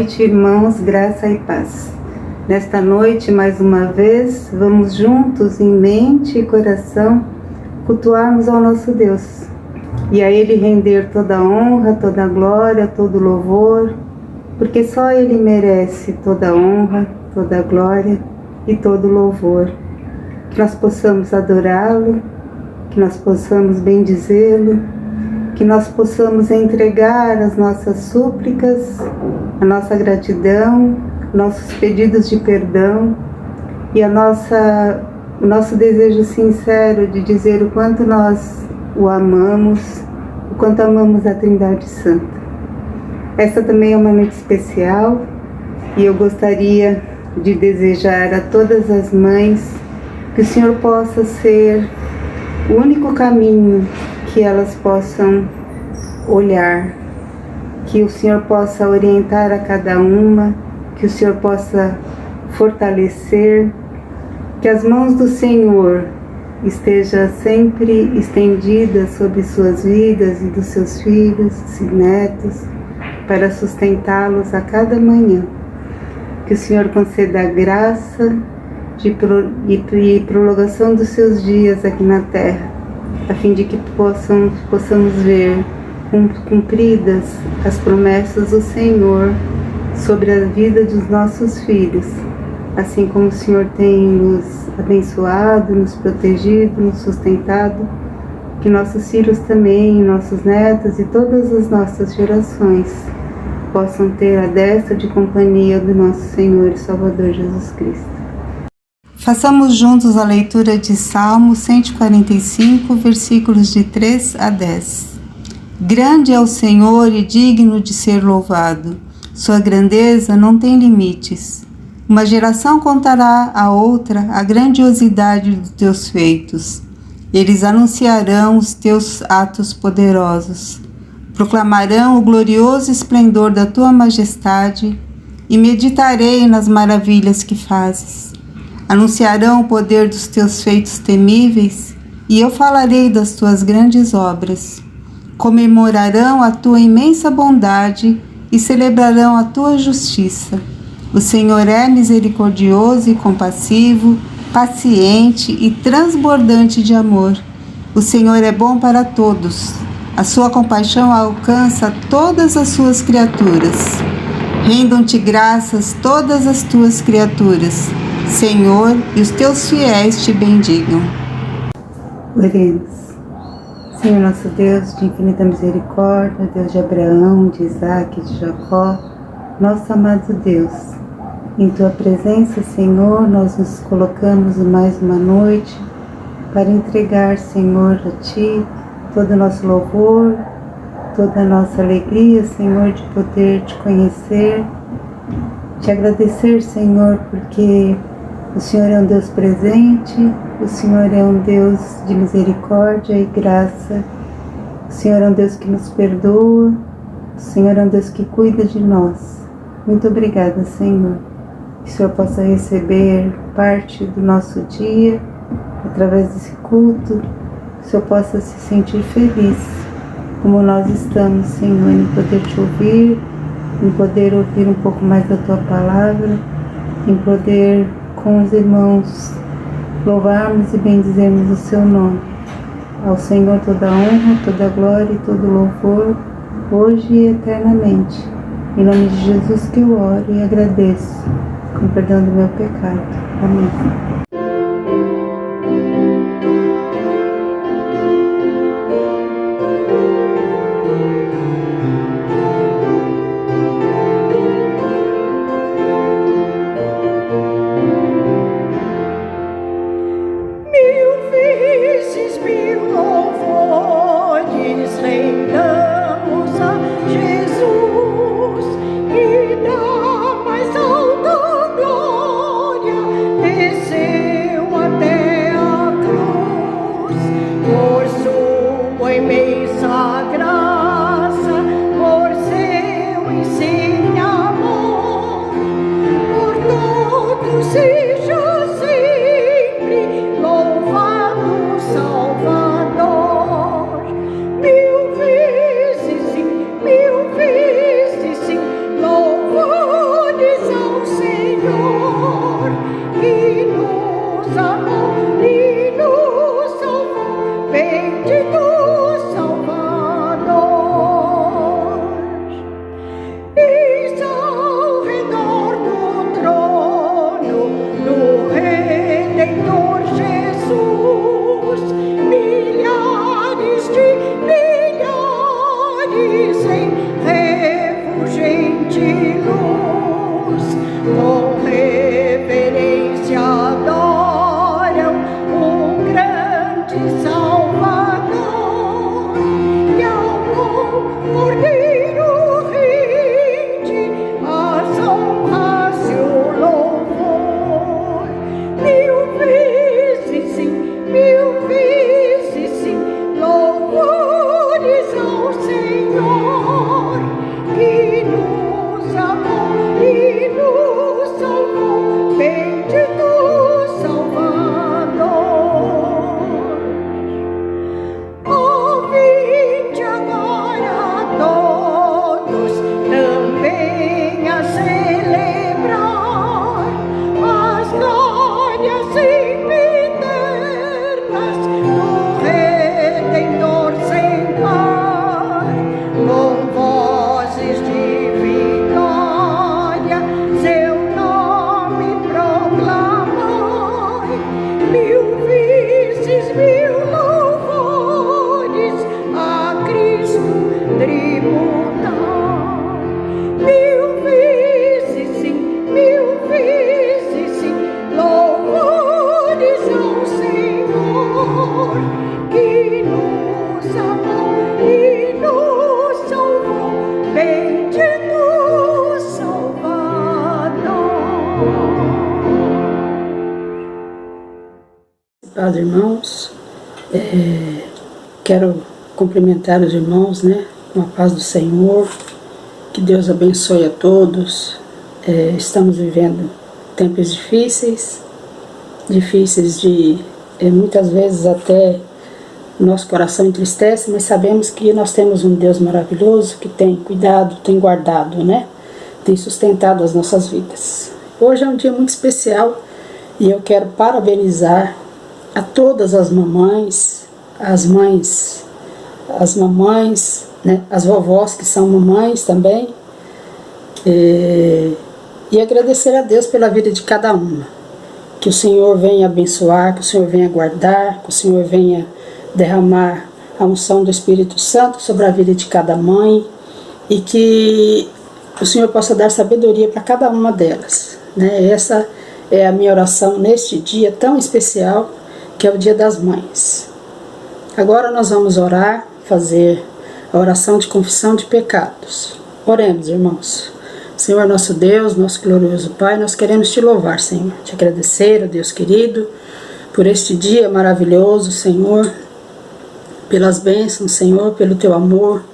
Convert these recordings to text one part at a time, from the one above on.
noite, irmãos, graça e paz. Nesta noite, mais uma vez, vamos juntos, em mente e coração, cultuarmos ao nosso Deus e a Ele render toda a honra, toda a glória, todo o louvor, porque só Ele merece toda a honra, toda a glória e todo o louvor. Que nós possamos adorá-lo, que nós possamos bendizê-lo, que nós possamos entregar as nossas súplicas, a nossa gratidão, nossos pedidos de perdão e o nosso desejo sincero de dizer o quanto nós o amamos, o quanto amamos a Trindade Santa. Essa também é uma noite especial e eu gostaria de desejar a todas as mães que o Senhor possa ser o único caminho que elas possam olhar, que o Senhor possa orientar a cada uma, que o Senhor possa fortalecer, que as mãos do Senhor estejam sempre estendidas sobre suas vidas e dos seus filhos e netos, para sustentá-los a cada manhã. Que o Senhor conceda a graça e prolongação dos seus dias aqui na terra, a fim de que possamos ver cumpridas as promessas do Senhor sobre a vida dos nossos filhos, assim como o Senhor tem nos abençoado, nos protegido, nos sustentado, que nossos filhos também, nossos netos e todas as nossas gerações possam ter a destra de companhia do nosso Senhor e Salvador Jesus Cristo. Façamos juntos a leitura de Salmo 145, versículos de 3 a 10. Grande é o Senhor e digno de ser louvado. Sua grandeza não tem limites. Uma geração contará a outra a grandiosidade dos teus feitos. Eles anunciarão os teus atos poderosos. Proclamarão o glorioso esplendor da tua majestade e meditarei nas maravilhas que fazes. Anunciarão o poder dos teus feitos temíveis, e eu falarei das tuas grandes obras. Comemorarão a tua imensa bondade e celebrarão a tua justiça. O Senhor é misericordioso e compassivo, paciente e transbordante de amor. O Senhor é bom para todos. A sua compaixão alcança todas as suas criaturas. Rendam-te graças todas as tuas criaturas, Senhor, e os teus fiéis te bendigam. Oremos. Senhor nosso Deus, de infinita misericórdia, Deus de Abraão, de Isaac e de Jacó, nosso amado Deus, em Tua presença, Senhor, nós nos colocamos mais uma noite para entregar, Senhor, a Ti todo o nosso louvor, toda a nossa alegria, Senhor, de poder Te conhecer, Te agradecer, Senhor, porque o Senhor é um Deus presente, o Senhor é um Deus de misericórdia e graça, o Senhor é um Deus que nos perdoa, o Senhor é um Deus que cuida de nós. Muito obrigada, Senhor. Que o Senhor possa receber parte do nosso dia, através desse culto, que o Senhor possa se sentir feliz, como nós estamos, Senhor, em poder Te ouvir, em poder ouvir um pouco mais da Tua palavra, em poder com os irmãos louvarmos e bendizermos o Seu nome. Ao Senhor toda a honra, toda a glória e todo o louvor, hoje e eternamente. Em nome de Jesus que eu oro e agradeço, com perdão do meu pecado. Amém. This is Paz, irmãos, quero cumprimentar os irmãos, com a paz do Senhor, que Deus abençoe a todos. Estamos vivendo tempos difíceis de muitas vezes até nosso coração entristece, mas sabemos que nós temos um Deus maravilhoso que tem cuidado, tem guardado, tem sustentado as nossas vidas. Hoje é um dia muito especial e eu quero parabenizar a todas as mamães, as mamães, as vovós que são mamães também, e agradecer a Deus pela vida de cada uma. Que o Senhor venha abençoar, que o Senhor venha guardar, que o Senhor venha derramar a unção do Espírito Santo sobre a vida de cada mãe e que o Senhor possa dar sabedoria para cada uma delas. Essa é a minha oração neste dia tão especial, que é o Dia das Mães. Agora nós vamos orar, fazer a oração de confissão de pecados. Oremos, irmãos. Senhor nosso Deus, nosso glorioso Pai, nós queremos te louvar, Senhor, te agradecer, ó Deus querido, por este dia maravilhoso, Senhor, pelas bênçãos, Senhor, pelo teu amor,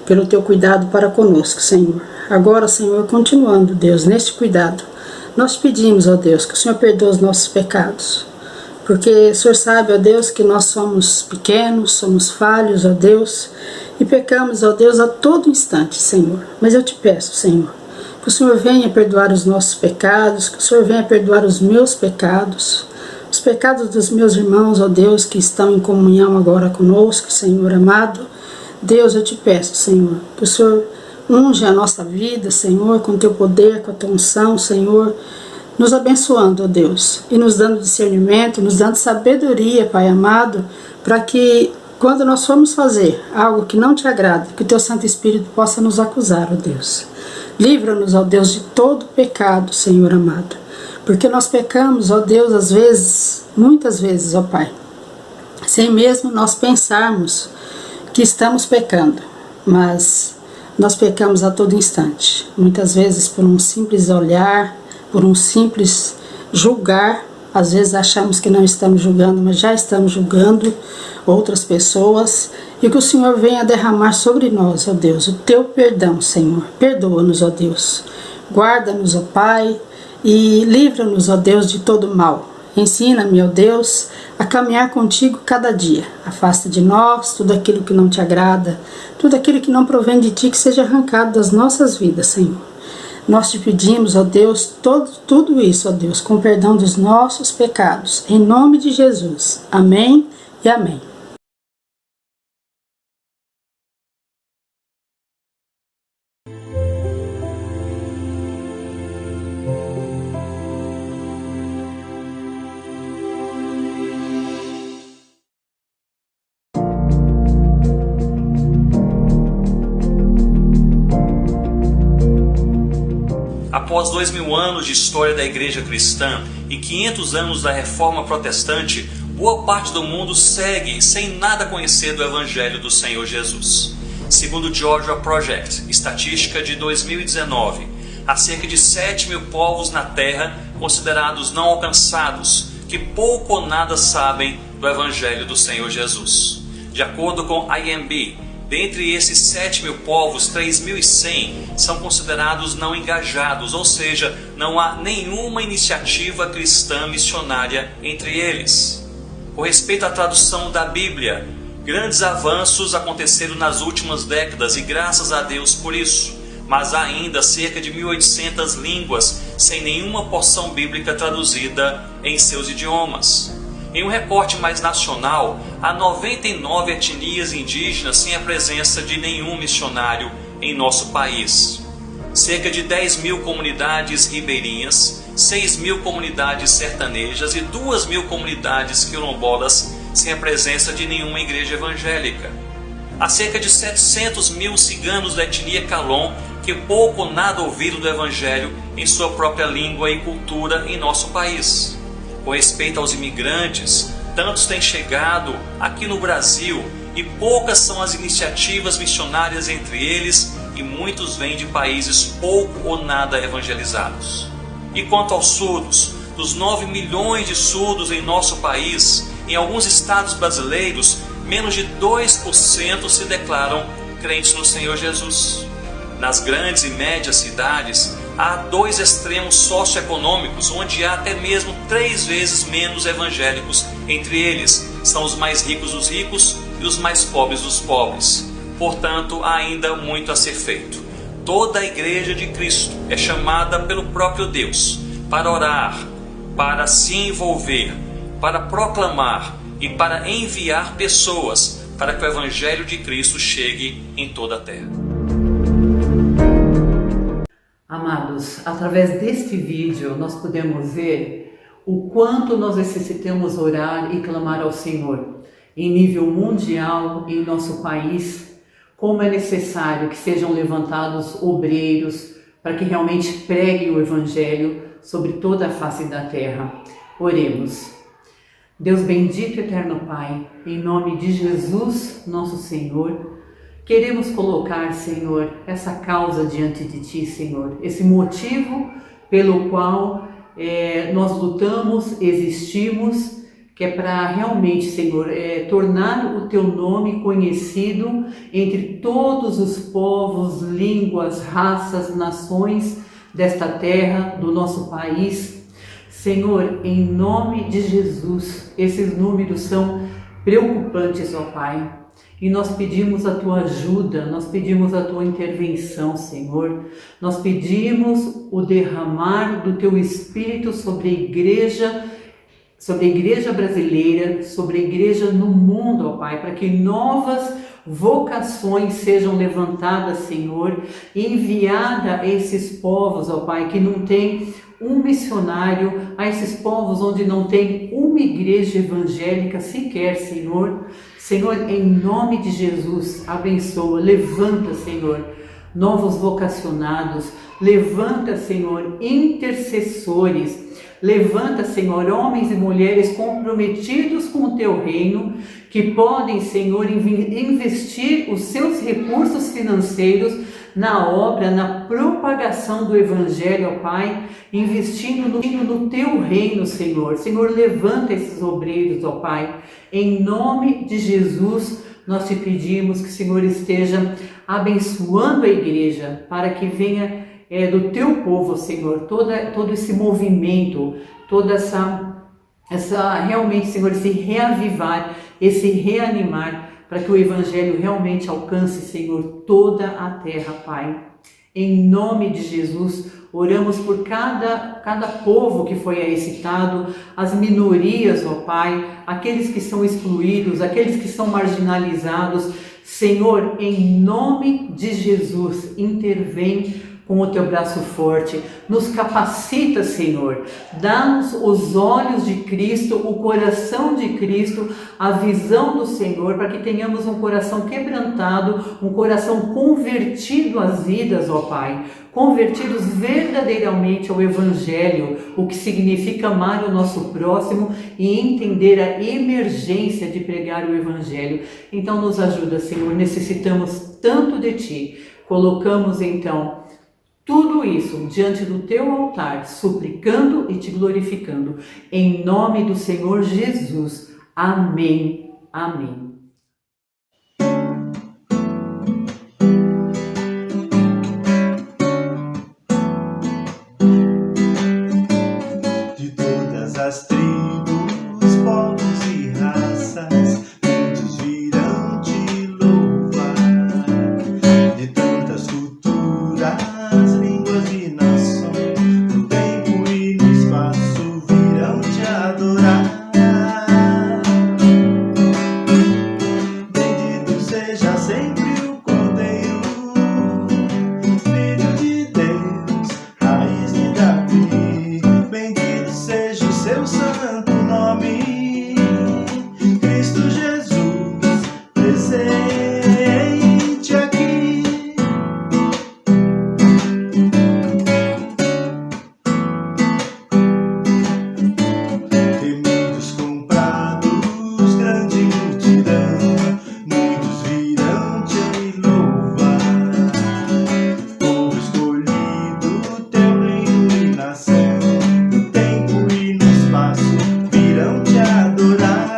pelo teu cuidado para conosco, Senhor. Agora, Senhor, continuando, Deus, neste cuidado, nós pedimos, ó Deus, que o Senhor perdoe os nossos pecados. Porque o Senhor sabe, ó Deus, que nós somos pequenos, somos falhos, ó Deus, e pecamos, ó Deus, a todo instante, Senhor. Mas eu te peço, Senhor, que o Senhor venha perdoar os nossos pecados, que o Senhor venha perdoar os meus pecados, os pecados dos meus irmãos, ó Deus, que estão em comunhão agora conosco, Senhor amado. Deus, eu te peço, Senhor, que o Senhor unge a nossa vida, Senhor, com o teu poder, com a tua unção, Senhor, nos abençoando, ó Deus, e nos dando discernimento, nos dando sabedoria, Pai amado, para que quando nós formos fazer algo que não te agrada, que o teu Santo Espírito possa nos acusar, ó Deus. Livra-nos, ó Deus, de todo pecado, Senhor amado, porque nós pecamos, ó Deus, às vezes, muitas vezes, ó Pai, sem mesmo nós pensarmos que estamos pecando, mas nós pecamos a todo instante, muitas vezes por um simples olhar, por um simples julgar. Às vezes achamos que não estamos julgando, mas já estamos julgando outras pessoas. E que o Senhor venha derramar sobre nós, ó Deus, o teu perdão, Senhor. Perdoa-nos, ó Deus. Guarda-nos, ó Pai, e livra-nos, ó Deus, de todo mal. Ensina-me, ó Deus, a caminhar contigo cada dia. Afasta de nós tudo aquilo que não te agrada, tudo aquilo que não provém de ti, que seja arrancado das nossas vidas, Senhor. Nós te pedimos, ó Deus, tudo isso, ó Deus, com perdão dos nossos pecados, em nome de Jesus. Amém e amém. Após 2000 anos de história da Igreja Cristã e 500 anos da Reforma Protestante, boa parte do mundo segue sem nada conhecer do Evangelho do Senhor Jesus. Segundo o Georgia Project, estatística de 2019, há cerca de 7 mil povos na Terra considerados não alcançados, que pouco ou nada sabem do Evangelho do Senhor Jesus. De acordo com a IMB, dentre esses 7 mil povos, 3.100 são considerados não engajados, ou seja, não há nenhuma iniciativa cristã missionária entre eles. Com respeito à tradução da Bíblia, grandes avanços aconteceram nas últimas décadas e graças a Deus por isso, mas há ainda cerca de 1.800 línguas sem nenhuma porção bíblica traduzida em seus idiomas. Em um recorte mais nacional, há 99 etnias indígenas sem a presença de nenhum missionário em nosso país. Cerca de 10 mil comunidades ribeirinhas, 6 mil comunidades sertanejas e 2 mil comunidades quilombolas sem a presença de nenhuma igreja evangélica. Há cerca de 700 mil ciganos da etnia Calon que pouco ou nada ouviram do Evangelho em sua própria língua e cultura em nosso país. Com respeito aos imigrantes, tantos têm chegado aqui no Brasil e poucas são as iniciativas missionárias entre eles e muitos vêm de países pouco ou nada evangelizados. E quanto aos surdos, dos 9 milhões de surdos em nosso país, em alguns estados brasileiros, menos de 2% se declaram crentes no Senhor Jesus. Nas grandes e médias cidades, há 2 extremos socioeconômicos, onde há até mesmo 3 vezes menos evangélicos entre eles. São os mais ricos dos ricos e os mais pobres dos pobres. Portanto, há ainda muito a ser feito. Toda a Igreja de Cristo é chamada pelo próprio Deus para orar, para se envolver, para proclamar e para enviar pessoas para que o Evangelho de Cristo chegue em toda a terra. Amados, através deste vídeo nós podemos ver o quanto nós necessitamos orar e clamar ao Senhor em nível mundial, em nosso país, como é necessário que sejam levantados obreiros para que realmente preguem o Evangelho sobre toda a face da terra. Oremos. Deus bendito e eterno Pai, em nome de Jesus, nosso Senhor, queremos colocar, Senhor, essa causa diante de Ti, Senhor, esse motivo pelo qual nós lutamos, existimos, que é para realmente, Senhor, tornar o Teu nome conhecido entre todos os povos, línguas, raças, nações desta terra, do nosso país. Senhor, em nome de Jesus, esses números são preocupantes, ó Pai. E nós pedimos a Tua ajuda, nós pedimos a Tua intervenção, Senhor. Nós pedimos o derramar do Teu Espírito sobre a igreja brasileira, sobre a igreja no mundo, ó Pai, para que novas vocações sejam levantadas, Senhor, enviada a esses povos, ó Pai, que não tem um missionário, a esses povos onde não tem uma igreja evangélica sequer, Senhor. Senhor, em nome de Jesus, abençoa, levanta, Senhor, novos vocacionados, levanta, Senhor, intercessores, levanta, Senhor, homens e mulheres comprometidos com o Teu reino, que podem, Senhor, investir os seus recursos financeiros na obra, na propagação do Evangelho, ó Pai, investindo no Teu reino, Senhor. Senhor, levanta esses obreiros, ó Pai. Em nome de Jesus, nós Te pedimos que o Senhor esteja abençoando a igreja, para que venha do Teu povo, Senhor, todo esse movimento, toda essa realmente, Senhor, esse reavivar, esse reanimar, para que o Evangelho realmente alcance, Senhor, toda a terra, Pai. Em nome de Jesus, oramos por cada povo que foi aí citado, as minorias, ó Pai, aqueles que são excluídos, aqueles que são marginalizados. Senhor, em nome de Jesus, intervém com o teu braço forte. Nos capacita, Senhor. Dá-nos os olhos de Cristo, o coração de Cristo, a visão do Senhor, para que tenhamos um coração quebrantado, um coração convertido às vidas, ó Pai. Convertidos verdadeiramente ao Evangelho, o que significa amar o nosso próximo e entender a emergência de pregar o Evangelho. Então nos ajuda, Senhor, necessitamos tanto de Ti. Colocamos então tudo isso diante do Teu altar, suplicando e Te glorificando. Em nome do Senhor Jesus. Amém. Amém. As tribos, povos e raças, muitos virão te louvar. De tantas culturas, línguas e nações, no tempo e no espaço virão te adorar. Bendito seja sempre o Cordeiro, Filho de Deus, raiz de Davi. Bendito seja o seu santo nome, Cristo Jesus, presente aqui. Temidos comprados, grande multidão, muitos virão te louvar. Povo escolhido, teu reino e nação, no tempo e no espaço virão te adorar.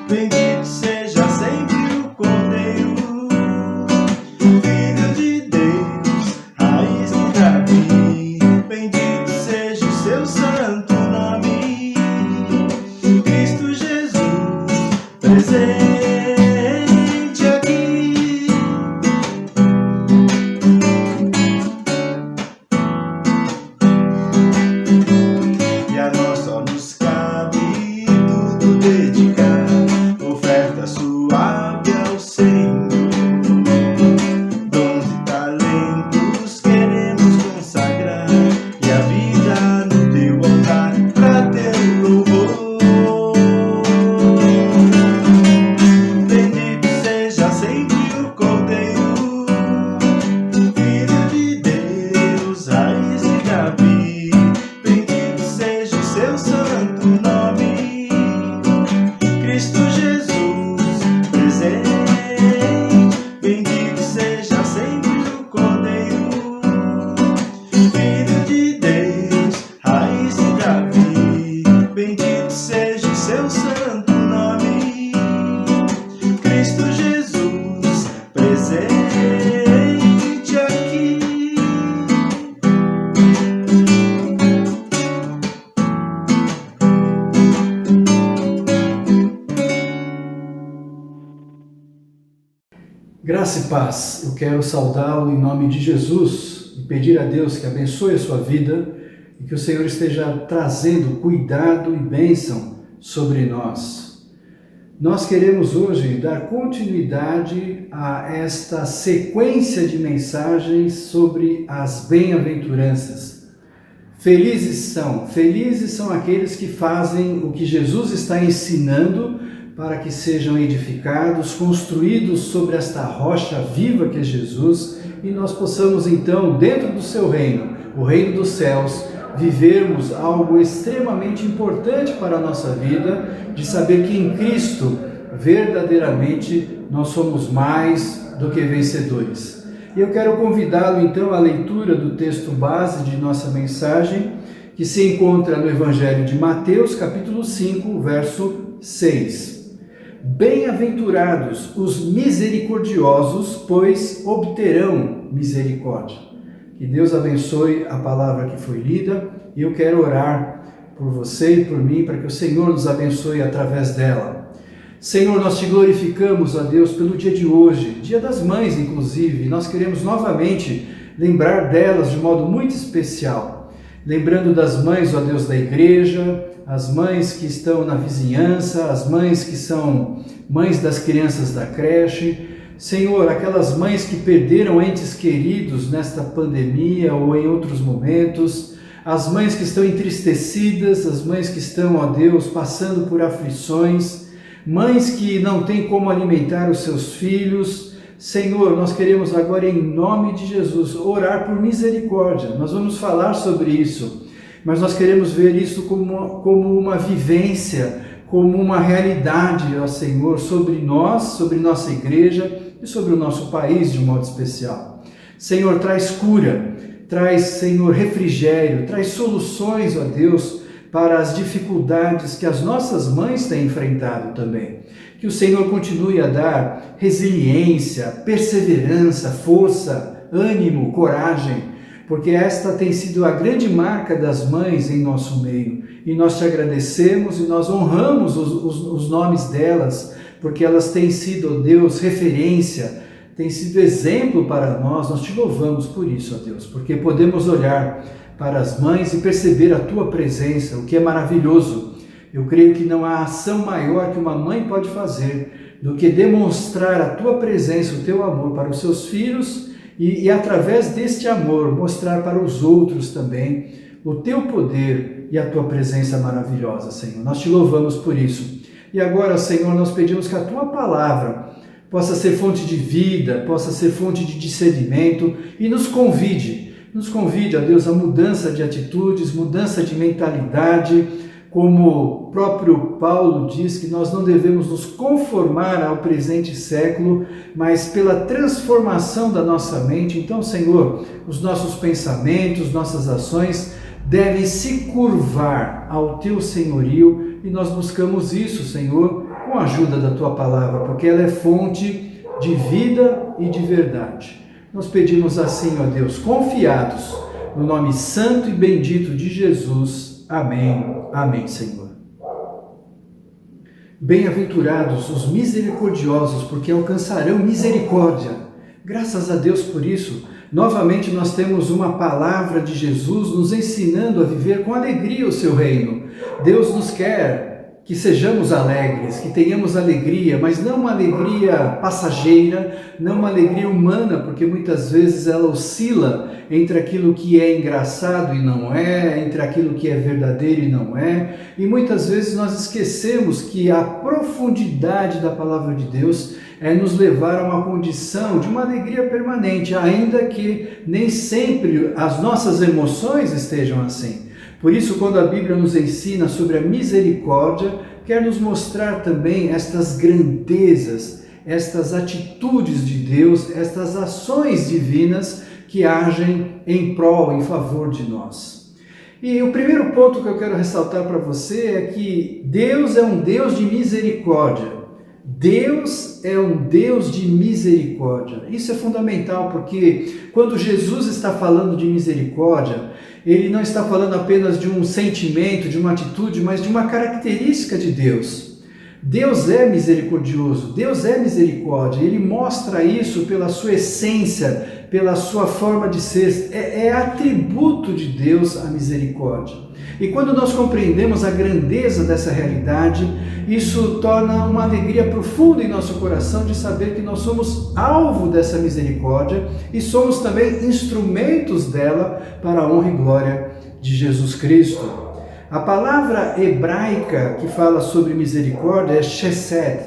Bendito seja sempre o Cordeiro, Filho de Deus, raiz de Davi. Bendito seja o seu santo nome, Cristo Jesus, presente aqui. E a nós só nos cabe tudo dedicar, oferta suave ao Senhor. Dons e talentos queremos consagrar, e a vida no teu altar pra teu louvor. Bendito seja sempre o Cordeiro, Filho de Deus, raiz de Davi. Bendito seja o seu santo nome, Cristo Jesus, presente. Bendito seja sempre o Cordeiro, Filho de Deus, raiz de Davi. Bendito seja o seu santo nome, Cristo Jesus, presente aqui. Graça e paz, eu quero saudá-lo em nome de Jesus e pedir a Deus que abençoe a sua vida e que o Senhor esteja trazendo cuidado e bênção sobre nós. Nós queremos hoje dar continuidade a esta sequência de mensagens sobre as bem-aventuranças. Felizes são aqueles que fazem o que Jesus está ensinando para que sejam edificados, construídos sobre esta rocha viva que é Jesus, e nós possamos então, dentro do seu reino, o reino dos céus, vivermos algo extremamente importante para a nossa vida, de saber que em Cristo, verdadeiramente, nós somos mais do que vencedores. E eu quero convidá-lo então à leitura do texto base de nossa mensagem, que se encontra no Evangelho de Mateus, capítulo 5, verso 6. Bem-aventurados os misericordiosos, pois obterão misericórdia. Que Deus abençoe a palavra que foi lida e eu quero orar por você e por mim para que o Senhor nos abençoe através dela. Senhor, nós te glorificamos, ó Deus, pelo dia de hoje, dia das mães inclusive. Nós queremos novamente lembrar delas de modo muito especial. Lembrando das mães, ó Deus, da igreja, as mães que estão na vizinhança, as mães que são mães das crianças da creche, Senhor, aquelas mães que perderam entes queridos nesta pandemia ou em outros momentos, as mães que estão entristecidas, as mães que estão, ó Deus, passando por aflições, mães que não têm como alimentar os seus filhos. Senhor, nós queremos agora, em nome de Jesus, orar por misericórdia. Nós vamos falar sobre isso, mas nós queremos ver isso como uma vivência, como uma realidade, ó Senhor, sobre nós, sobre nossa igreja e sobre o nosso país de um modo especial. Senhor, traz cura, traz, Senhor, refrigério, traz soluções, ó Deus, para as dificuldades que as nossas mães têm enfrentado também. Que o Senhor continue a dar resiliência, perseverança, força, ânimo, coragem, porque esta tem sido a grande marca das mães em nosso meio. E nós te agradecemos e nós honramos os nomes delas, porque elas têm sido, ó Deus, referência, têm sido exemplo para nós. Nós te louvamos por isso, ó Deus, porque podemos olhar para as mães e perceber a tua presença, o que é maravilhoso. Eu creio que não há ação maior que uma mãe pode fazer do que demonstrar a tua presença, o teu amor para os seus filhos e através deste amor mostrar para os outros também o teu poder e a tua presença maravilhosa, Senhor. Nós te louvamos por isso. E agora, Senhor, nós pedimos que a tua palavra possa ser fonte de vida, possa ser fonte de discernimento e nos convide, ó Deus, a mudança de atitudes, mudança de mentalidade, como o próprio Paulo diz que nós não devemos nos conformar ao presente século, mas pela transformação da nossa mente. Então, Senhor, os nossos pensamentos, nossas ações devem se curvar ao teu senhorio e nós buscamos isso, Senhor, com a ajuda da tua palavra, porque ela é fonte de vida e de verdade. Nós pedimos assim, ó Deus, confiados no nome santo e bendito de Jesus. Amém. Amém, Senhor. Bem-aventurados os misericordiosos, porque alcançarão misericórdia. Graças a Deus por isso. Novamente nós temos uma palavra de Jesus nos ensinando a viver com alegria o seu reino. Deus nos quer que sejamos alegres, que tenhamos alegria, mas não uma alegria passageira, não uma alegria humana, porque muitas vezes ela oscila entre aquilo que é engraçado e não é, entre aquilo que é verdadeiro e não é, e muitas vezes nós esquecemos que a profundidade da palavra de Deus é nos levar a uma condição de uma alegria permanente, ainda que nem sempre as nossas emoções estejam assim. Por isso, quando a Bíblia nos ensina sobre a misericórdia, quer nos mostrar também estas grandezas, estas atitudes de Deus, estas ações divinas que agem em prol, em favor de nós. E o primeiro ponto que eu quero ressaltar para você é que Deus é um Deus de misericórdia. Deus é um Deus de misericórdia. Isso é fundamental, porque quando Jesus está falando de misericórdia, ele não está falando apenas de um sentimento, de uma atitude, mas de uma característica de Deus. Deus é misericordioso, Deus é misericórdia, ele mostra isso pela sua essência, pela sua forma de ser, é atributo de Deus a misericórdia. E quando nós compreendemos a grandeza dessa realidade, isso torna uma alegria profunda em nosso coração de saber que nós somos alvo dessa misericórdia e somos também instrumentos dela para a honra e glória de Jesus Cristo. A palavra hebraica que fala sobre misericórdia é chesed.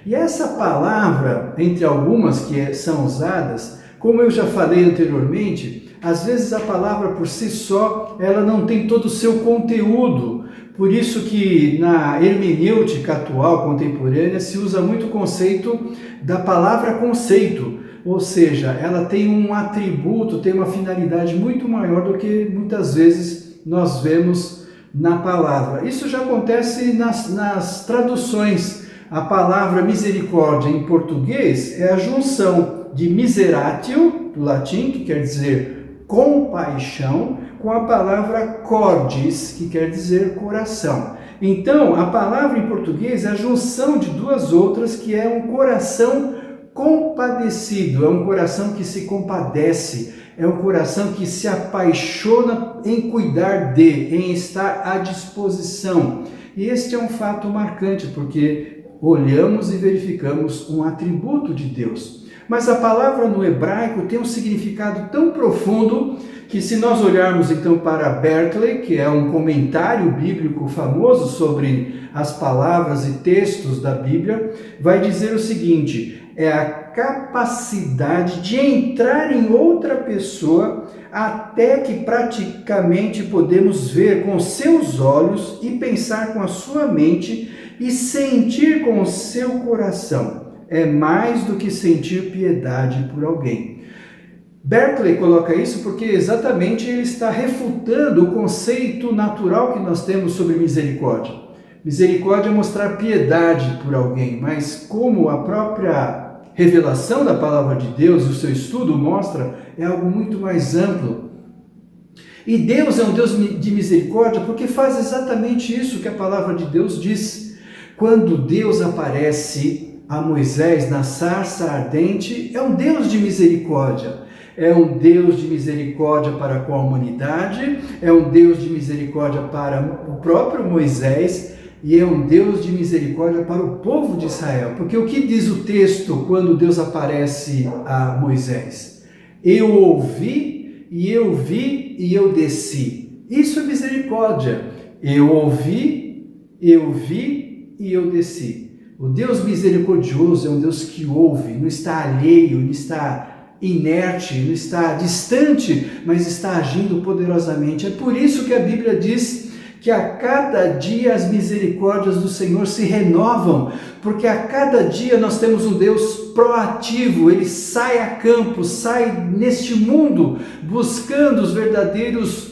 E essa palavra, entre algumas que são usadas, como eu já falei anteriormente, às vezes a palavra por si só, ela não tem todo o seu conteúdo. Por isso que na hermenêutica atual, contemporânea, se usa muito o conceito da palavra conceito. Ou seja, ela tem um atributo, tem uma finalidade muito maior do que muitas vezes nós vemos na palavra. Isso já acontece nas traduções. A palavra misericórdia em português é a junção de miseratio, do latim, que quer dizer compaixão, com a palavra cordis, que quer dizer coração. Então, a palavra em português é a junção de duas outras, que é um coração compadecido, é um coração que se compadece, é um coração que se apaixona em cuidar de, em estar à disposição. E este é um fato marcante, porque olhamos e verificamos um atributo de Deus. Mas a palavra no hebraico tem um significado tão profundo que, se nós olharmos então para Berkeley, que é um comentário bíblico famoso sobre as palavras e textos da Bíblia, vai dizer o seguinte: é a capacidade de entrar em outra pessoa até que praticamente podemos ver com seus olhos e pensar com a sua mente e sentir com o seu coração. É mais do que sentir piedade por alguém. Berkeley coloca isso porque exatamente ele está refutando o conceito natural que nós temos sobre misericórdia. Misericórdia é mostrar piedade por alguém, mas como a própria revelação da palavra de Deus e o seu estudo mostra, é algo muito mais amplo. E Deus é um Deus de misericórdia porque faz exatamente isso que a palavra de Deus diz. Quando Deus aparece a Moisés na sarça ardente, é um Deus de misericórdia. É um Deus de misericórdia para com a humanidade, é um Deus de misericórdia para o próprio Moisés e é um Deus de misericórdia para o povo de Israel. Porque o que diz o texto quando Deus aparece a Moisés? Eu ouvi e eu vi e eu desci. Isso é misericórdia. Eu ouvi, eu vi e eu desci. O Deus misericordioso é um Deus que ouve, não está alheio, não está inerte, não está distante, mas está agindo poderosamente. É por isso que a Bíblia diz que a cada dia as misericórdias do Senhor se renovam, porque a cada dia nós temos um Deus proativo, ele sai a campo, sai neste mundo buscando os verdadeiros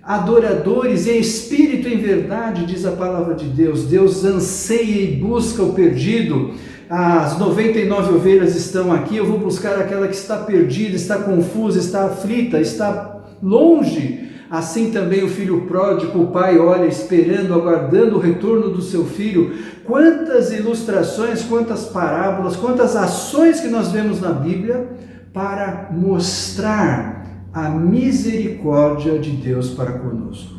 adoradores em espírito e em verdade, diz a palavra de Deus. Deus anseia e busca o perdido. As 99 ovelhas estão aqui, eu vou buscar aquela que está perdida, está confusa, está aflita, está longe. Assim também o filho pródigo, o pai olha esperando, aguardando o retorno do seu filho. Quantas ilustrações, quantas parábolas, quantas ações que nós vemos na Bíblia para mostrar a misericórdia de Deus para conosco.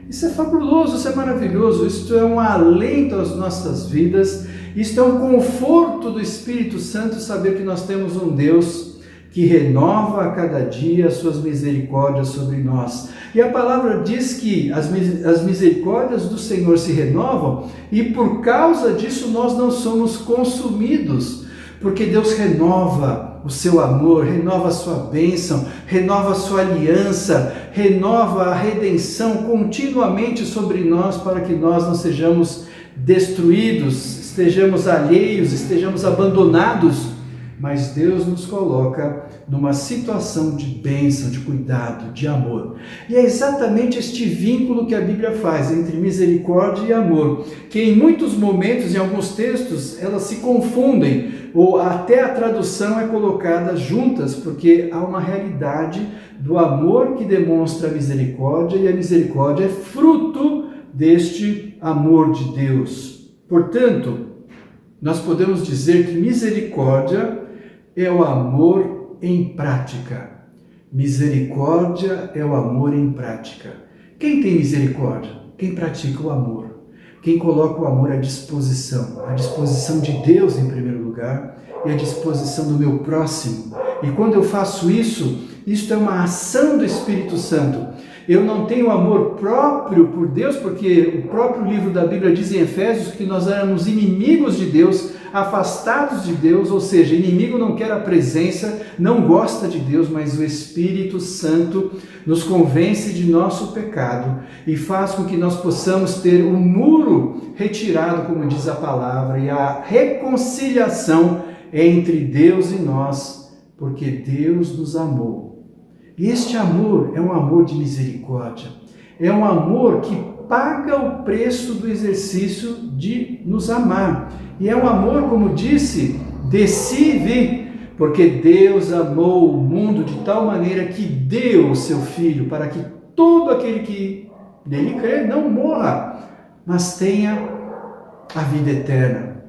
Isso é fabuloso, isso é maravilhoso, isso é um alento às nossas vidas, isso é um conforto do Espírito Santo saber que nós temos um Deus que renova a cada dia as suas misericórdias sobre nós. E a palavra diz que as misericórdias do Senhor se renovam e por causa disso nós não somos consumidos, porque Deus renova o seu amor, renova a sua bênção, renova a sua aliança, renova a redenção continuamente sobre nós para que nós não sejamos destruídos, estejamos alheios, estejamos abandonados, mas Deus nos coloca numa situação de bênção, de cuidado, de amor. E é exatamente este vínculo que a Bíblia faz entre misericórdia e amor, que em muitos momentos, em alguns textos, elas se confundem, ou até a tradução é colocada juntas, porque há uma realidade do amor que demonstra a misericórdia, e a misericórdia é fruto deste amor de Deus. Portanto, nós podemos dizer que misericórdia é o amor em prática. Misericórdia é o amor em prática. Quem tem misericórdia? Quem pratica o amor. Quem coloca o amor à disposição de Deus em primeiro lugar e à disposição do meu próximo. E quando eu faço isso, isto é uma ação do Espírito Santo. Eu não tenho amor próprio por Deus, porque o próprio livro da Bíblia diz em Efésios que nós éramos inimigos de Deus, afastados de Deus, ou seja, inimigo não quer a presença, não gosta de Deus, mas o Espírito Santo nos convence de nosso pecado e faz com que nós possamos ter o muro retirado, como diz a palavra, e a reconciliação entre Deus e nós, porque Deus nos amou. E este amor é um amor de misericórdia, é um amor que paga o preço do exercício de nos amar. E é um amor, como disse, desci e vi, porque Deus amou o mundo de tal maneira que deu o seu Filho, para que todo aquele que nele crê não morra, mas tenha a vida eterna.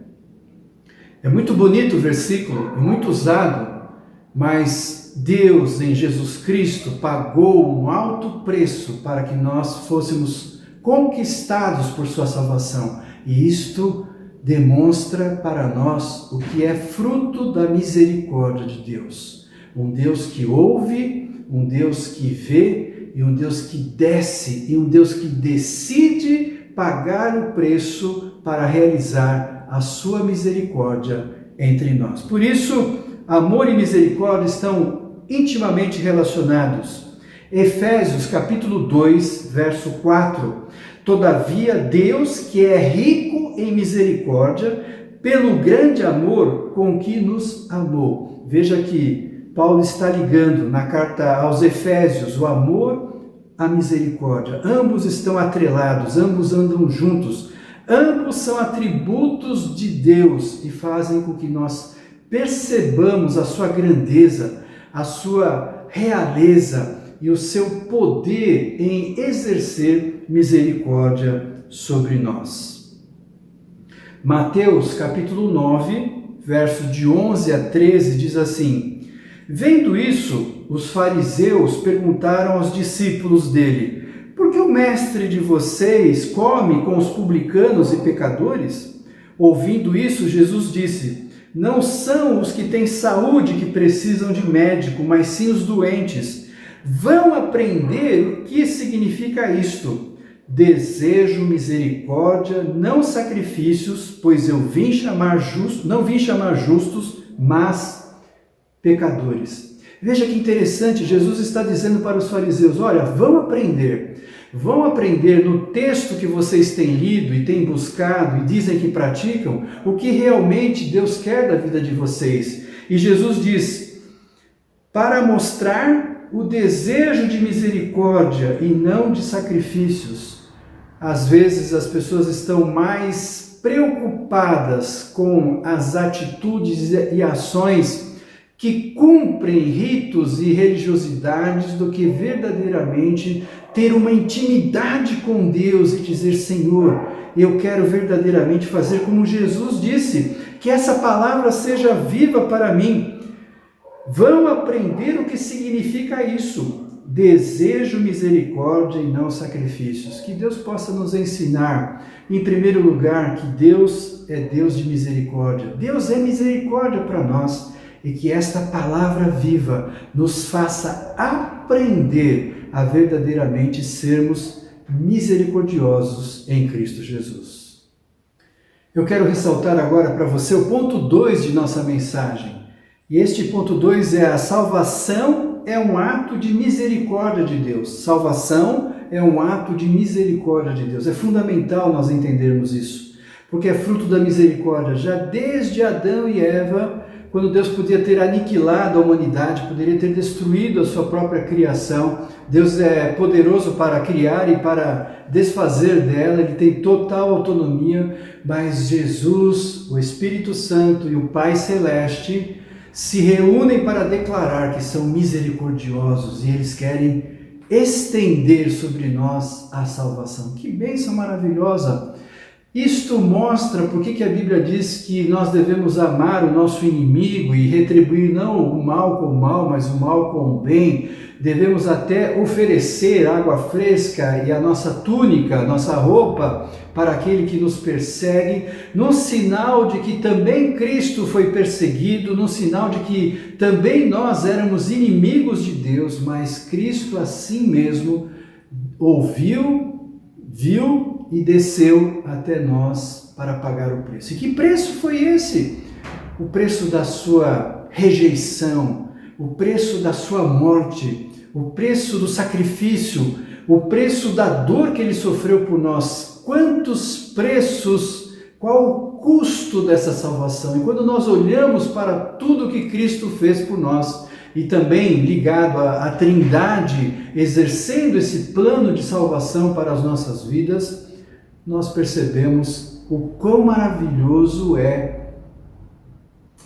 É muito bonito o versículo, é muito usado, mas Deus em Jesus Cristo pagou um alto preço para que nós fôssemos conquistados por sua salvação. E isto demonstra para nós o que é fruto da misericórdia de Deus. Um Deus que ouve, um Deus que vê, e um Deus que desce, e um Deus que decide pagar o preço para realizar a sua misericórdia entre nós. Por isso, amor e misericórdia estão intimamente relacionados. Efésios capítulo 2, verso 4. Todavia, Deus, que é rico em misericórdia, pelo grande amor com que nos amou. Veja que Paulo está ligando na carta aos Efésios o amor à misericórdia. Ambos estão atrelados, ambos andam juntos. Ambos são atributos de Deus e fazem com que nós percebamos a sua grandeza, a sua realeza e o seu poder em exercer misericórdia sobre nós. Mateus capítulo 9, verso de 11 a 13 diz assim: Vendo isso, os fariseus perguntaram aos discípulos dele: Por que o mestre de vocês come com os publicanos e pecadores? Ouvindo isso, Jesus disse: Não são os que têm saúde que precisam de médico, mas sim os doentes. Vão aprender o que significa isto. Desejo misericórdia, não sacrifícios, pois eu não vim chamar justos, mas pecadores. Veja que interessante, Jesus está dizendo para os fariseus: olha, vão aprender no texto que vocês têm lido e têm buscado e dizem que praticam, o que realmente Deus quer da vida de vocês. E Jesus diz: para mostrar o desejo de misericórdia e não de sacrifícios. Às vezes as pessoas estão mais preocupadas com as atitudes e ações que cumprem ritos e religiosidades do que verdadeiramente ter uma intimidade com Deus e dizer: Senhor, eu quero verdadeiramente fazer como Jesus disse, que essa palavra seja viva para mim. Vão aprender o que significa isso. Desejo misericórdia e não sacrifícios. Que Deus possa nos ensinar, em primeiro lugar, que Deus é Deus de misericórdia. Deus é misericórdia para nós. E que esta palavra viva nos faça aprender a verdadeiramente sermos misericordiosos em Cristo Jesus. Eu quero ressaltar agora para você o ponto 2 de nossa mensagem. E este ponto 2 é: a salvação é um ato de misericórdia de Deus. Salvação é um ato de misericórdia de Deus. É fundamental nós entendermos isso, porque é fruto da misericórdia. Já desde Adão e Eva, quando Deus podia ter aniquilado a humanidade, poderia ter destruído a sua própria criação, Deus é poderoso para criar e para desfazer dela, Ele tem total autonomia, mas Jesus, o Espírito Santo e o Pai Celeste se reúnem para declarar que são misericordiosos e eles querem estender sobre nós a salvação. Que bênção maravilhosa! Isto mostra por que a Bíblia diz que nós devemos amar o nosso inimigo e retribuir não o mal com o mal, mas o mal com o bem. Devemos até oferecer água fresca e a nossa túnica, a nossa roupa para aquele que nos persegue, no sinal de que também Cristo foi perseguido, no sinal de que também nós éramos inimigos de Deus, mas Cristo assim mesmo ouviu, viu e desceu até nós para pagar o preço. E que preço foi esse? O preço da sua rejeição, o preço da sua morte, o preço do sacrifício, o preço da dor que Ele sofreu por nós. Quantos preços, qual o custo dessa salvação? E quando nós olhamos para tudo que Cristo fez por nós, e também ligado à Trindade, exercendo esse plano de salvação para as nossas vidas, nós percebemos o quão maravilhoso é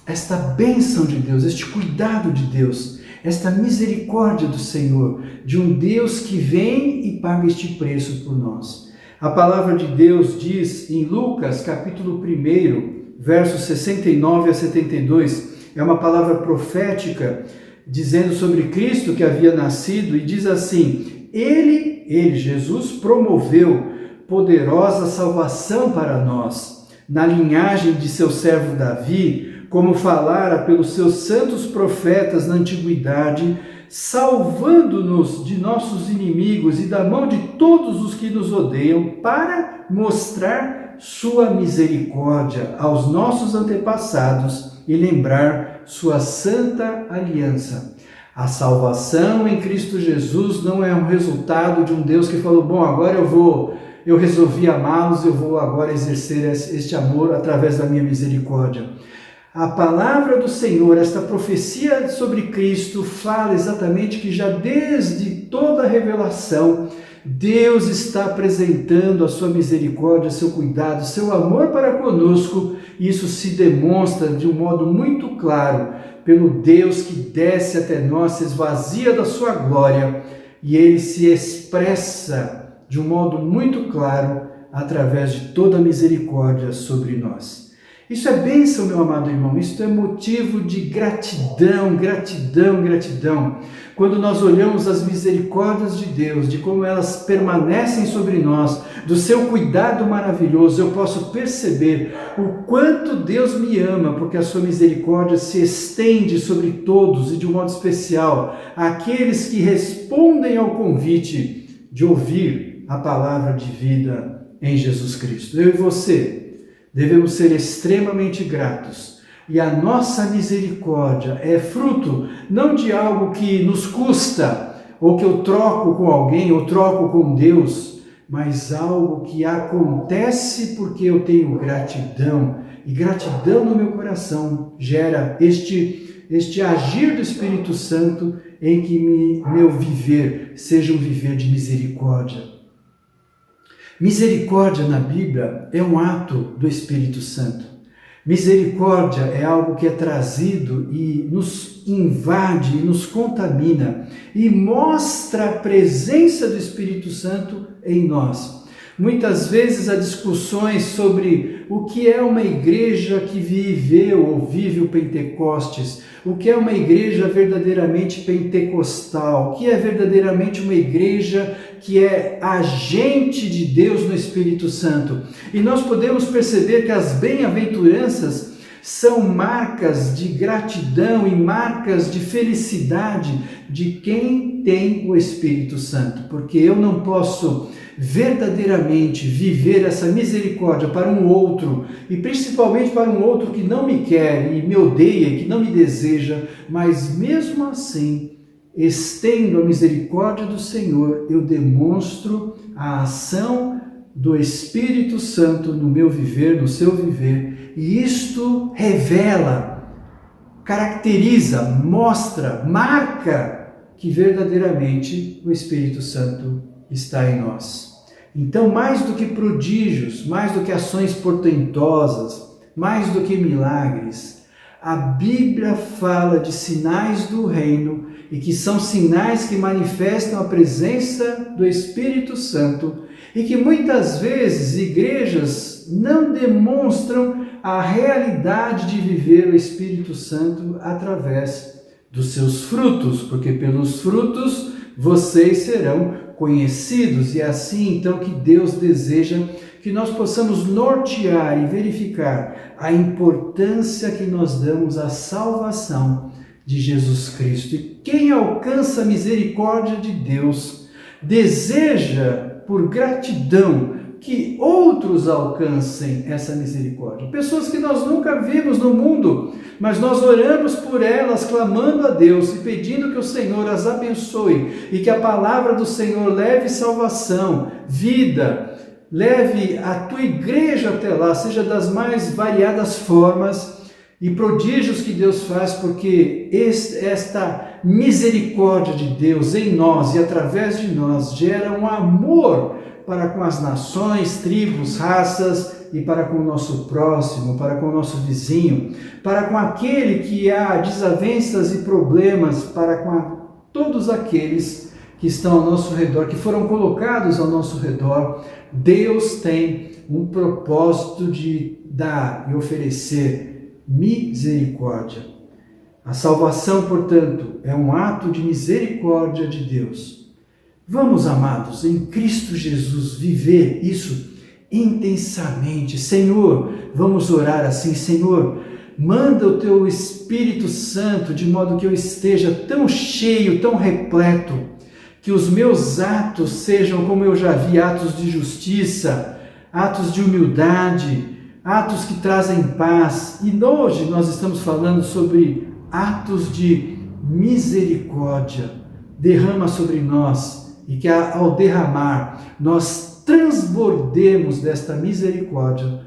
esta bênção de Deus, este cuidado de Deus, esta misericórdia do Senhor, de um Deus que vem e paga este preço por nós. A palavra de Deus diz em Lucas, capítulo 1, versos 69 a 72, é uma palavra profética, dizendo sobre Cristo que havia nascido, e diz assim: Ele, Jesus, promoveu poderosa salvação para nós, na linhagem de seu servo Davi, como falara pelos seus santos profetas na antiguidade, salvando-nos de nossos inimigos e da mão de todos os que nos odeiam, para mostrar sua misericórdia aos nossos antepassados e lembrar sua santa aliança. A salvação em Cristo Jesus não é um resultado de um Deus que falou, bom, agora eu resolvi amá-los, eu vou agora exercer este amor através da minha misericórdia. A palavra do Senhor, esta profecia sobre Cristo, fala exatamente que já desde toda a revelação, Deus está apresentando a sua misericórdia, seu cuidado, seu amor para conosco, e isso se demonstra de um modo muito claro pelo Deus que desce até nós, se esvazia da sua glória, e ele se expressa de um modo muito claro através de toda a misericórdia sobre nós. Isso é bênção, meu amado irmão, isso é motivo de gratidão, gratidão, gratidão. Quando nós olhamos as misericórdias de Deus, de como elas permanecem sobre nós, do seu cuidado maravilhoso, eu posso perceber o quanto Deus me ama, porque a sua misericórdia se estende sobre todos e de um modo especial àqueles que respondem ao convite de ouvir a palavra de vida em Jesus Cristo. Eu e você devemos ser extremamente gratos. E a nossa misericórdia é fruto não de algo que nos custa, ou que eu troco com alguém, ou troco com Deus, mas algo que acontece porque eu tenho gratidão. E gratidão no meu coração gera este agir do Espírito Santo em que meu viver seja um viver de misericórdia. Misericórdia na Bíblia é um ato do Espírito Santo. Misericórdia é algo que é trazido e nos invade, e nos contamina e mostra a presença do Espírito Santo em nós. Muitas vezes há discussões sobre o que é uma igreja que viveu ou vive o Pentecostes, o que é uma igreja verdadeiramente pentecostal, o que é verdadeiramente uma igreja que é agente de Deus no Espírito Santo. E nós podemos perceber que as bem-aventuranças são marcas de gratidão e marcas de felicidade de quem tem o Espírito Santo, porque eu não posso verdadeiramente viver essa misericórdia para um outro, e principalmente para um outro que não me quer e me odeia, que não me deseja, mas mesmo assim, estendo a misericórdia do Senhor, eu demonstro a ação do Espírito Santo no meu viver, no seu viver, e isto revela, caracteriza, mostra, marca que verdadeiramente o Espírito Santo está em nós. Então, mais do que prodígios, mais do que ações portentosas, mais do que milagres, a Bíblia fala de sinais do reino e que são sinais que manifestam a presença do Espírito Santo e que muitas vezes igrejas não demonstram a realidade de viver o Espírito Santo através dos seus frutos, porque pelos frutos vocês serão conhecidos, e assim então que Deus deseja que nós possamos nortear e verificar a importância que nós damos à salvação de Jesus Cristo. E quem alcança a misericórdia de Deus deseja, por gratidão, que outros alcancem essa misericórdia. Pessoas que nós nunca vimos no mundo, mas nós oramos por elas, clamando a Deus e pedindo que o Senhor as abençoe e que a palavra do Senhor leve salvação, vida, leve a tua igreja até lá, seja das mais variadas formas e prodígios que Deus faz, porque esta misericórdia de Deus em nós e através de nós gera um amor para com as nações, tribos, raças e para com o nosso próximo, para com o nosso vizinho, para com aquele que há desavenças e problemas, para com todos aqueles que estão ao nosso redor, que foram colocados ao nosso redor. Deus tem um propósito de dar e oferecer misericórdia. A salvação, portanto, é um ato de misericórdia de Deus. Vamos, amados, em Cristo Jesus, viver isso intensamente. Senhor, vamos orar assim, Senhor, manda o teu Espírito Santo de modo que eu esteja tão cheio, tão repleto, que os meus atos sejam, como eu já vi, atos de justiça, atos de humildade, atos que trazem paz. E hoje nós estamos falando sobre atos de misericórdia. Derrama sobre nós e que ao derramar nós transbordemos desta misericórdia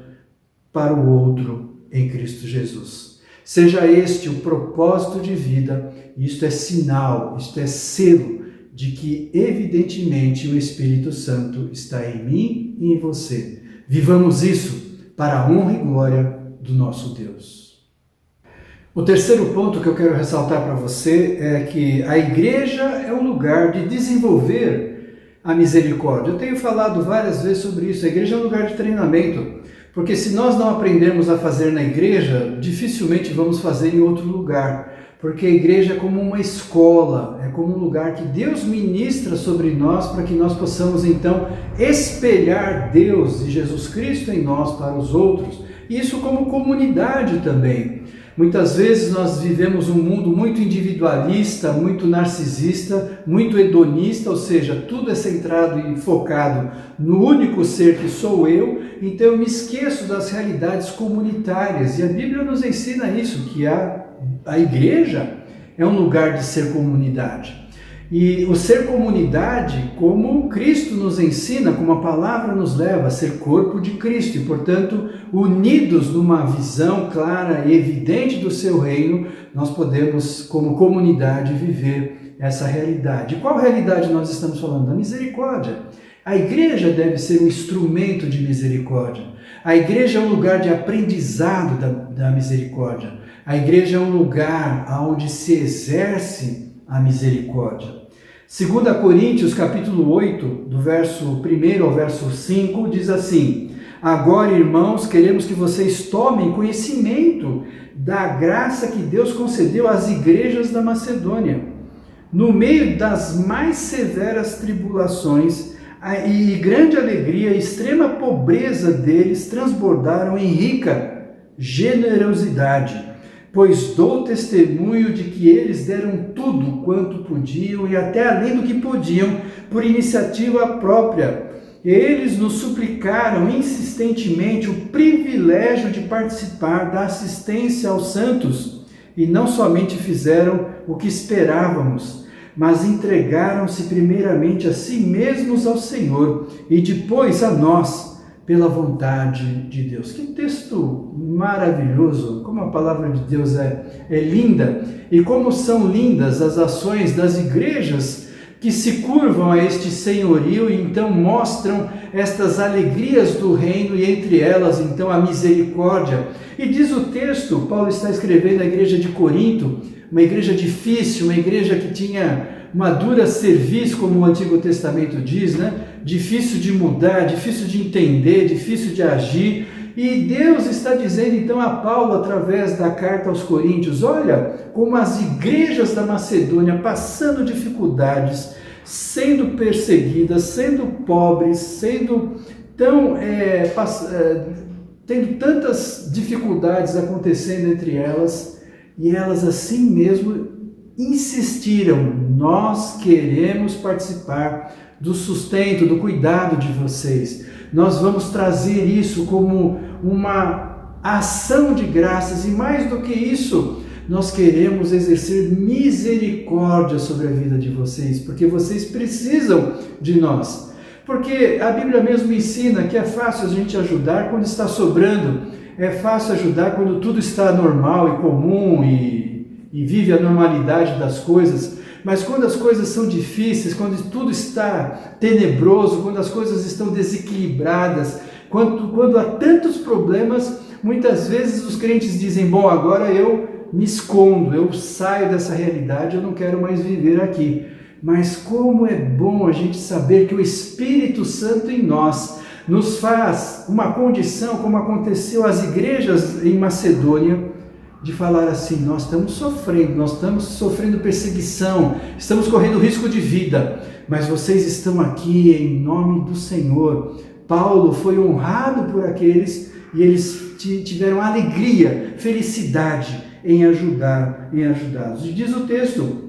para o outro em Cristo Jesus. Seja este o propósito de vida, isto é sinal, isto é selo de que evidentemente o Espírito Santo está em mim e em você. Vivamos isso para a honra e glória do nosso Deus. O terceiro ponto que eu quero ressaltar para você é que a igreja é um lugar de desenvolver a misericórdia. Eu tenho falado várias vezes sobre isso. A igreja é um lugar de treinamento, porque se nós não aprendermos a fazer na igreja, dificilmente vamos fazer em outro lugar. Porque a igreja é como uma escola, é como um lugar que Deus ministra sobre nós para que nós possamos então espelhar Deus e Jesus Cristo em nós para os outros. Isso como comunidade também. Muitas vezes nós vivemos um mundo muito individualista, muito narcisista, muito hedonista, ou seja, tudo é centrado e focado no único ser que sou eu, então eu me esqueço das realidades comunitárias. E a Bíblia nos ensina isso, que a igreja é um lugar de ser comunidade. E o ser comunidade, como Cristo nos ensina, como a palavra nos leva a ser corpo de Cristo, e portanto, unidos numa visão clara e evidente do seu reino, nós podemos, como comunidade, viver essa realidade. E qual realidade nós estamos falando? Da misericórdia. A igreja deve ser um instrumento de misericórdia. A igreja é um lugar de aprendizado da misericórdia. A igreja é um lugar onde se exerce a misericórdia. 2 Coríntios capítulo 8, do verso 1 ao verso 5, diz assim: agora, irmãos, queremos que vocês tomem conhecimento da graça que Deus concedeu às igrejas da Macedônia. No meio das mais severas tribulações e grande alegria, extrema pobreza deles transbordaram em rica generosidade. Pois dou testemunho de que eles deram tudo quanto podiam e até além do que podiam, por iniciativa própria. Eles nos suplicaram insistentemente o privilégio de participar da assistência aos santos, e não somente fizeram o que esperávamos, mas entregaram-se primeiramente a si mesmos ao Senhor e depois a nós, pela vontade de Deus. Que texto maravilhoso! Como a palavra de Deus é linda, e como são lindas as ações das igrejas que se curvam a este senhorio e então mostram estas alegrias do reino, e entre elas então a misericórdia. E diz o texto, Paulo está escrevendo à igreja de Corinto, uma igreja difícil, uma igreja que tinha uma dura cerviz, como o Antigo Testamento diz, né? Difícil de mudar, difícil de entender, difícil de agir. E Deus está dizendo então a Paulo, através da carta aos Coríntios: olha como as igrejas da Macedônia, passando dificuldades, sendo perseguidas, sendo pobres, sendo tendo tantas dificuldades acontecendo entre elas, e elas assim mesmo insistiram: nós queremos participar do sustento, do cuidado de vocês. Nós vamos trazer isso como uma ação de graças, e mais do que isso, nós queremos exercer misericórdia sobre a vida de vocês, porque vocês precisam de nós. Porque a Bíblia mesmo ensina que é fácil a gente ajudar quando está sobrando, é fácil ajudar quando tudo está normal e comum e vive a normalidade das coisas. Mas quando as coisas são difíceis, quando tudo está tenebroso, quando as coisas estão desequilibradas, quando há tantos problemas, muitas vezes os crentes dizem: bom, agora eu me escondo, eu saio dessa realidade, eu não quero mais viver aqui. Mas como é bom a gente saber que o Espírito Santo em nós nos faz uma condição, como aconteceu às igrejas em Macedônia, de falar assim: nós estamos sofrendo perseguição, estamos correndo risco de vida, mas vocês estão aqui em nome do Senhor, Paulo foi honrado por aqueles e eles tiveram alegria, felicidade em ajudá-los. E diz o texto,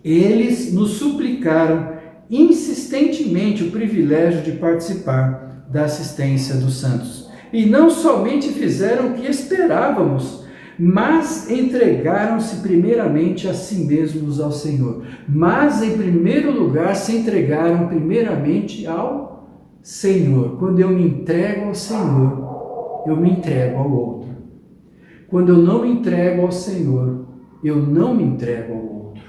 eles nos suplicaram insistentemente o privilégio de participar da assistência dos santos. E não somente fizeram o que esperávamos, mas entregaram-se primeiramente a si mesmos ao Senhor. Mas, em primeiro lugar, se entregaram primeiramente ao Senhor. Quando eu me entrego ao Senhor, eu me entrego ao outro. Quando eu não me entrego ao Senhor, eu não me entrego ao outro.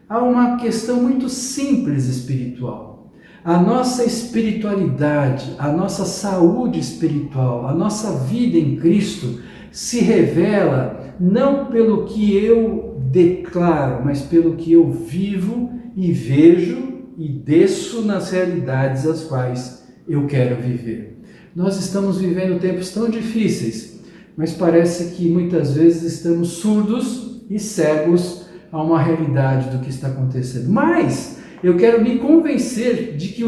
Há uma questão muito simples espiritual. A nossa espiritualidade, a nossa saúde espiritual, a nossa vida em Cristo se revela não pelo que eu declaro, mas pelo que eu vivo e vejo e desço nas realidades as quais eu quero viver. Nós estamos vivendo tempos tão difíceis, mas parece que muitas vezes estamos surdos e cegos a uma realidade do que está acontecendo. Mas eu quero me convencer de que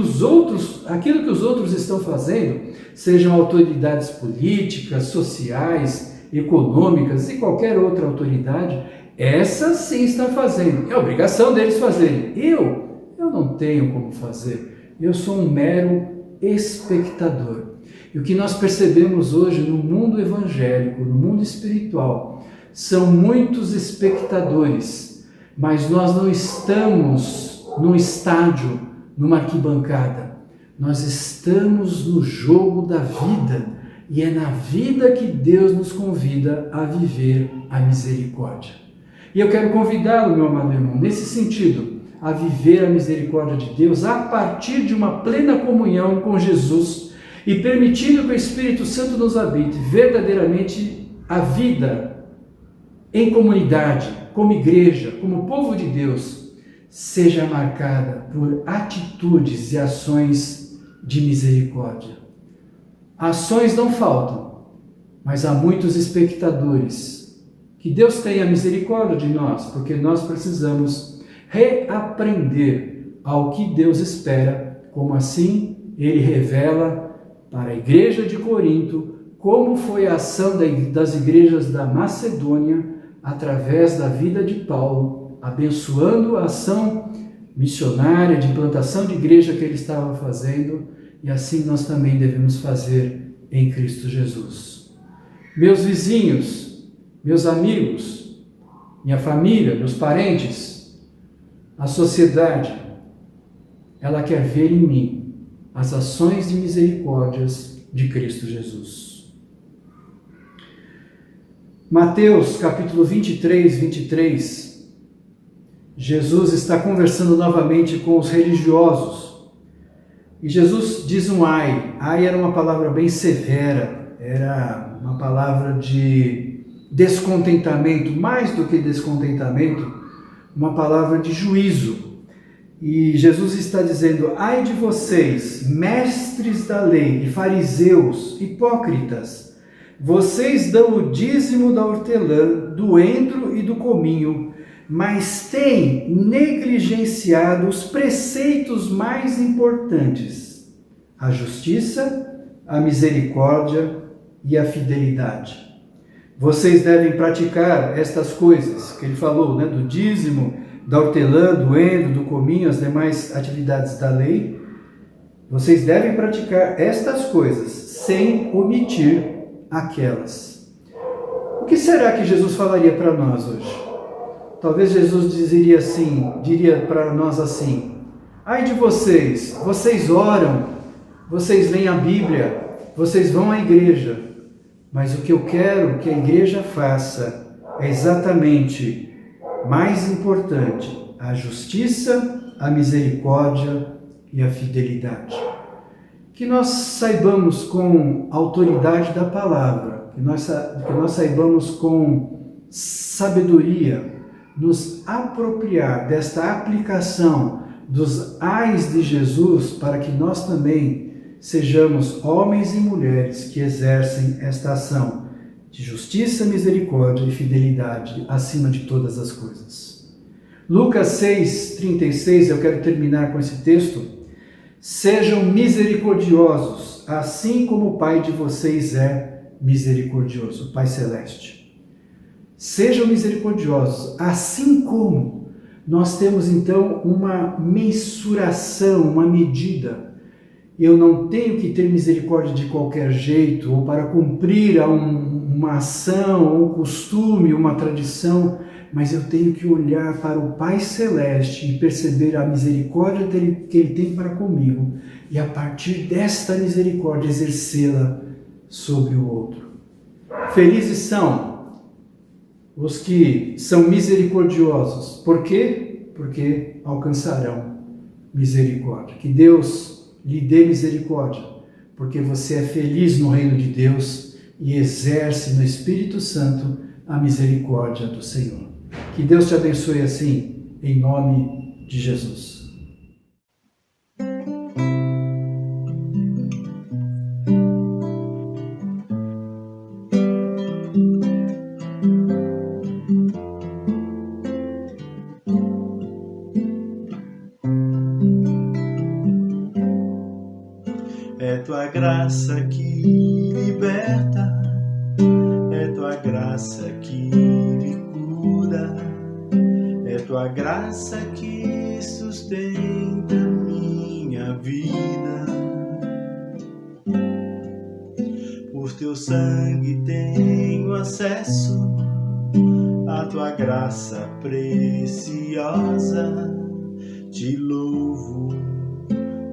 aquilo que os outros estão fazendo, sejam autoridades políticas, sociais, econômicas e qualquer outra autoridade, essas sim estão fazendo. É obrigação deles fazerem. Eu não tenho como fazer. Eu sou um mero espectador. E o que nós percebemos hoje no mundo evangélico, no mundo espiritual, são muitos espectadores, mas nós não estamos num estádio, numa arquibancada. Nós estamos no jogo da vida e é na vida que Deus nos convida a viver a misericórdia. E eu quero convidá-lo, meu amado irmão, nesse sentido, a viver a misericórdia de Deus a partir de uma plena comunhão com Jesus e permitindo que o Espírito Santo nos habite verdadeiramente a vida em comunidade, como igreja, como povo de Deus, seja marcada por atitudes e ações de misericórdia. Ações não faltam, mas há muitos espectadores. Que Deus tenha misericórdia de nós, porque nós precisamos reaprender ao que Deus espera, como assim Ele revela para a igreja de Corinto, como foi a ação das igrejas da Macedônia, através da vida de Paulo, abençoando a ação missionária de implantação de igreja que ele estava fazendo, e assim nós também devemos fazer em Cristo Jesus. Meus vizinhos, meus amigos, minha família, meus parentes, a sociedade, ela quer ver em mim as ações de misericórdias de Cristo Jesus. Mateus capítulo 23, Jesus está conversando novamente com os religiosos. E Jesus diz um ai. Ai era uma palavra bem severa, era uma palavra de descontentamento, mais do que descontentamento, uma palavra de juízo. E Jesus está dizendo, ai de vocês, mestres da lei e fariseus, hipócritas, vocês dão o dízimo da hortelã, do endro e do cominho, mas têm negligenciado os preceitos mais importantes, a justiça, a misericórdia e a fidelidade. Vocês devem praticar estas coisas que ele falou, do dízimo, da hortelã, do endro, do cominho, as demais atividades da lei. Vocês devem praticar estas coisas sem omitir aquelas. O que será que Jesus falaria para nós hoje? Talvez Jesus diria para nós assim, ai de vocês, vocês oram, vocês leem a Bíblia, vocês vão à igreja, mas o que eu quero que a igreja faça é exatamente mais importante, a justiça, a misericórdia e a fidelidade. Que nós saibamos com autoridade da palavra, que nós saibamos com sabedoria nos apropriar desta aplicação dos ais de Jesus para que nós também sejamos homens e mulheres que exercem esta ação de justiça, misericórdia e fidelidade acima de todas as coisas. Lucas 6:36, eu quero terminar com esse texto. Sejam misericordiosos, assim como o Pai de vocês é misericordioso, o Pai Celeste. Sejam misericordiosos, assim como nós temos então uma mensuração, uma medida. Eu não tenho que ter misericórdia de qualquer jeito, ou para cumprir uma ação, um costume, uma tradição, mas eu tenho que olhar para o Pai Celeste e perceber a misericórdia que Ele tem para comigo, e a partir desta misericórdia exercê-la sobre o outro. Felizes são os que são misericordiosos. Por quê? Porque alcançarão misericórdia. Que Deus lhe dê misericórdia, porque você é feliz no reino de Deus e exerce no Espírito Santo a misericórdia do Senhor. Que Deus te abençoe assim, em nome de Jesus. É tua graça que liberta, é tua graça que me cura, é tua graça que sustenta minha vida. Por teu sangue tenho acesso à tua graça preciosa. Te louvo,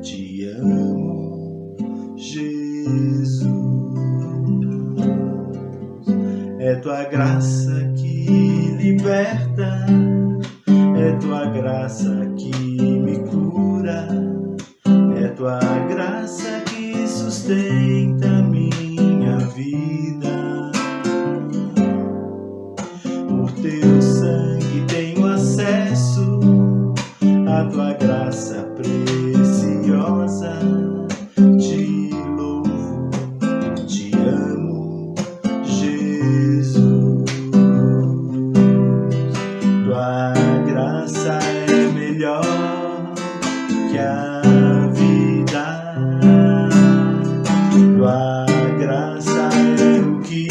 te amo, Jesus. É tua graça que liberta, é tua graça que me cura, é tua graça que sustenta minha vida. Por teu sangue tenho acesso à tua graça preciosa. Te louvo, te amo, Jesus. Tua graça é melhor que a vida. Tua graça é o que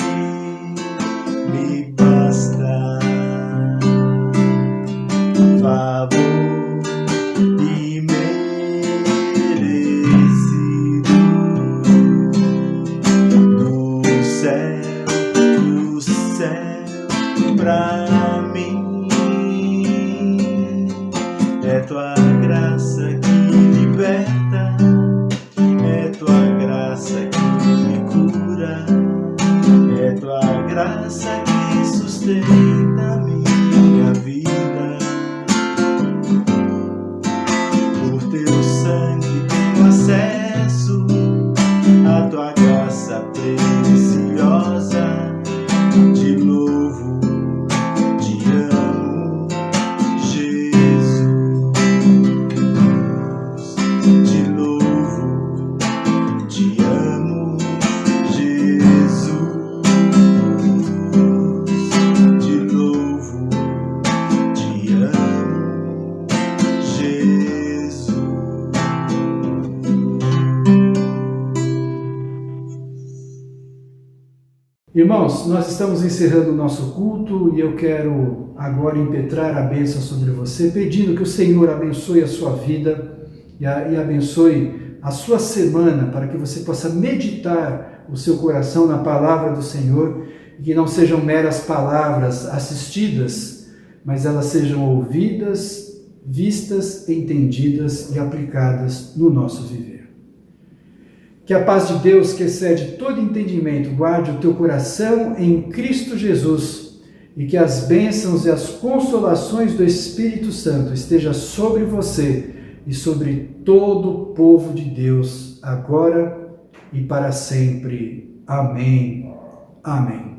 me basta. Favor imerecido do céu pra mim. É tua graça que liberta, é tua graça que me cura, é tua graça que sustenta minha vida. Por teu sangue tenho acesso à tua graça preciosa. Te louvo, te amo, Jesus. Te louvo, te amo, Jesus. Te louvo, te amo, Jesus. Irmãos, nós estamos encerrando o nosso culto e eu quero agora impetrar a bênção sobre você, pedindo que o Senhor abençoe a sua vida e abençoe a sua semana, para que você possa meditar o seu coração na palavra do Senhor e que não sejam meras palavras assistidas, mas elas sejam ouvidas, vistas, entendidas e aplicadas no nosso viver. Que a paz de Deus, que excede todo entendimento, guarde o teu coração em Cristo Jesus, e que as bênçãos e as consolações do Espírito Santo estejam sobre você e sobre todo o povo de Deus, agora e para sempre. Amém. Amém.